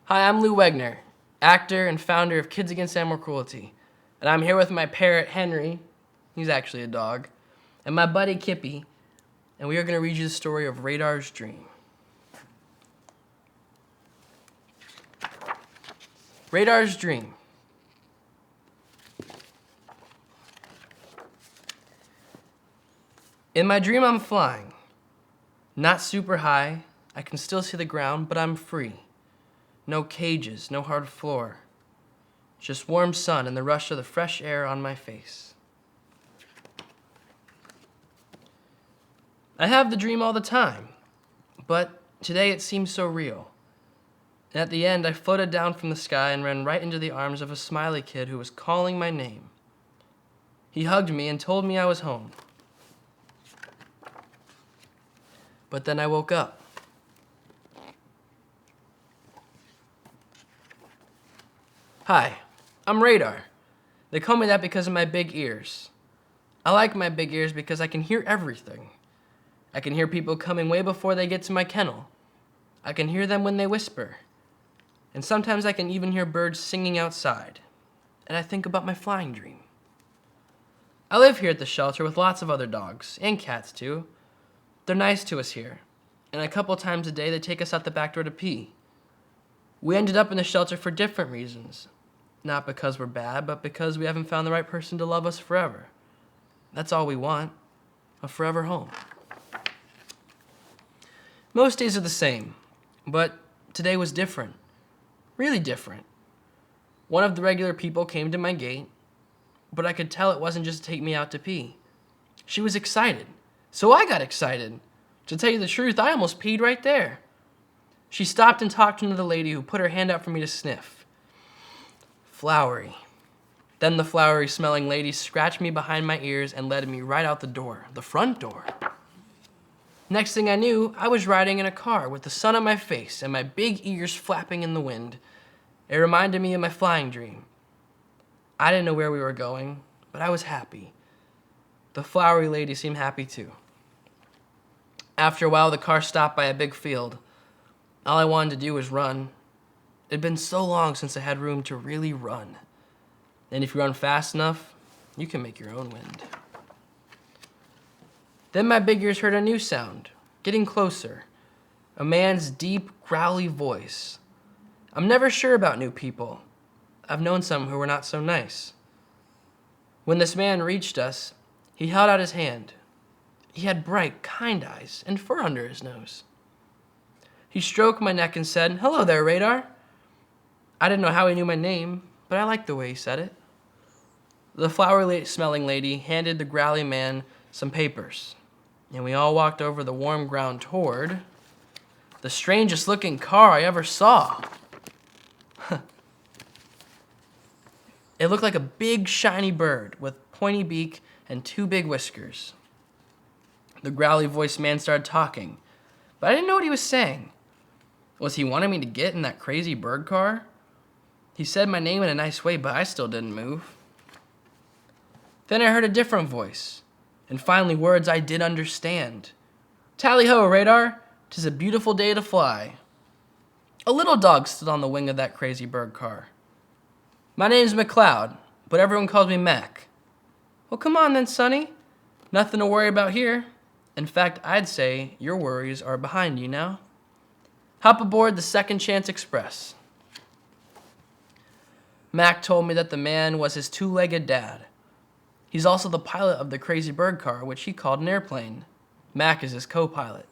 Hi, I'm Lou Wegner, actor and founder of Kids Against Animal Cruelty. And I'm here with my parrot, Henry. He's actually a dog. And my buddy, Kippy. And we are going to read you the story of Radar's Dream. Radar's Dream. In my dream, I'm flying. Not super high. I can still see the ground, but I'm free. No cages, no hard floor. Just warm sun and the rush of the fresh air on my face. I have the dream all the time, but today it seems so real. And at the end, I floated down from the sky and ran right into the arms of a smiley kid who was calling my name. He hugged me and told me I was home. But then I woke up. Hi, I'm Radar. They call me that because of my big ears. I like my big ears because I can hear everything. I can hear people coming way before they get to my kennel. I can hear them when they whisper. And sometimes I can even hear birds singing outside. And I think about my flying dream. I live here at the shelter with lots of other dogs, and cats too. They're nice to us here. And a couple times a day they take us out the back door to pee. We ended up in the shelter for different reasons. Not because we're bad, but because we haven't found the right person to love us forever. That's all we want, a forever home. Most days are the same, but today was different. Really different. One of the regular people came to my gate, but I could tell it wasn't just to take me out to pee. She was excited, so I got excited. To tell you the truth, I almost peed right there. She stopped and talked to another lady who put her hand out for me to sniff. Flowery. Then the flowery-smelling lady scratched me behind my ears and led me right out the door, the front door. Next thing I knew, I was riding in a car with the sun on my face and my big ears flapping in the wind. It reminded me of my flying dream. I didn't know where we were going, but I was happy. The flowery lady seemed happy too. After a while, the car stopped by a big field. All I wanted to do was run. It'd been so long since I had room to really run. And if you run fast enough, you can make your own wind. Then my big ears heard a new sound, getting closer. A man's deep, growly voice. I'm never sure about new people. I've known some who were not so nice. When this man reached us, he held out his hand. He had bright, kind eyes and fur under his nose. He stroked my neck and said, "Hello there, Radar." I didn't know how he knew my name, but I liked the way he said it. The flowery-smelling lady handed the growly man some papers, and we all walked over the warm ground toward the strangest-looking car I ever saw. It looked like a big, shiny bird with pointy beak and two big whiskers. The growly-voiced man started talking, but I didn't know what he was saying. Was he wanting me to get in that crazy bird car? He said my name in a nice way, but I still didn't move. Then I heard a different voice, and finally words I did understand. Tally-ho, Radar, 'tis a beautiful day to fly. A little dog stood on the wing of that crazy bird car. My name's McCloud, but everyone calls me Mac. Well, come on then, Sonny. Nothing to worry about here. In fact, I'd say your worries are behind you now. Hop aboard the Second Chance Express. Mac told me that the man was his two-legged dad. He's also the pilot of the crazy bird car, which he called an airplane. Mac is his co-pilot.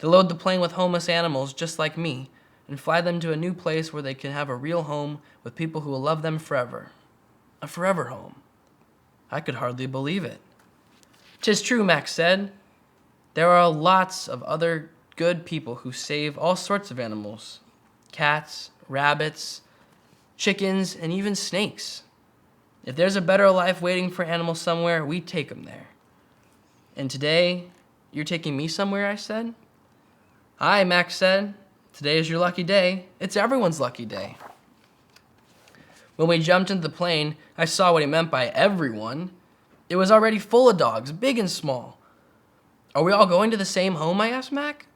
They load the plane with homeless animals just like me and fly them to a new place where they can have a real home with people who will love them forever. A forever home. I could hardly believe it. 'Tis true, Mac said. There are lots of other good people who save all sorts of animals. Cats, rabbits, chickens, and even snakes. If there's a better life waiting for animals somewhere, we take them there. And today, you're taking me somewhere, I said. Aye, Max said. Today is your lucky day. It's everyone's lucky day. When we jumped into the plane, I saw what he meant by everyone. It was already full of dogs, big and small. Are we all going to the same home, I asked Mac.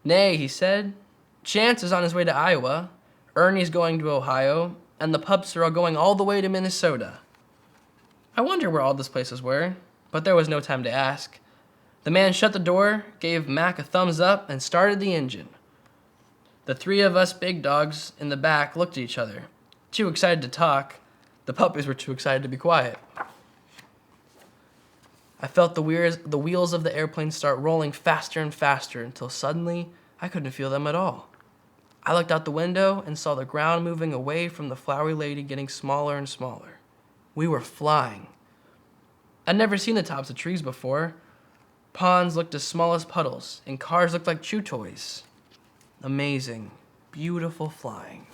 Nay, he said. Chance is on his way to Iowa. Ernie's going to Ohio, and the pups are all going all the way to Minnesota. I wonder where all these places were, but there was no time to ask. The man shut the door, gave Mac a thumbs up, and started the engine. The three of us big dogs in the back looked at each other, too excited to talk. The puppies were too excited to be quiet. I felt the wheels of the airplane start rolling faster and faster until suddenly I couldn't feel them at all. I looked out the window and saw the ground moving away from the flowery lady getting smaller and smaller. We were flying. I'd never seen the tops of trees before. Ponds looked as small as puddles, and cars looked like chew toys. Amazing, beautiful flying.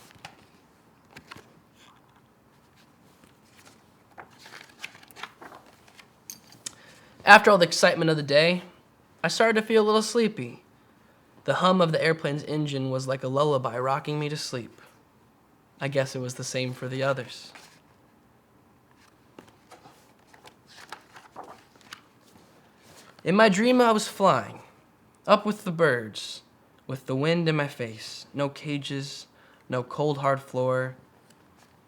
After all the excitement of the day, I started to feel a little sleepy. The hum of the airplane's engine was like a lullaby rocking me to sleep. I guess it was the same for the others. In my dream, I was flying, up with the birds, with the wind in my face, no cages, no cold hard floor.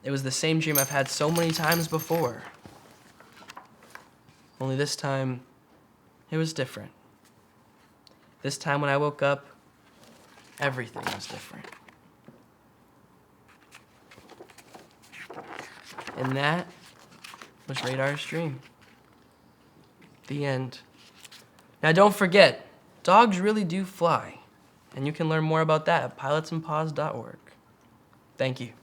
It was the same dream I've had so many times before. Only this time, it was different. This time when I woke up, everything was different. And that was Radar's dream. The end. Now don't forget, dogs really do fly, and you can learn more about that at pilotsandpaws.org. Thank you.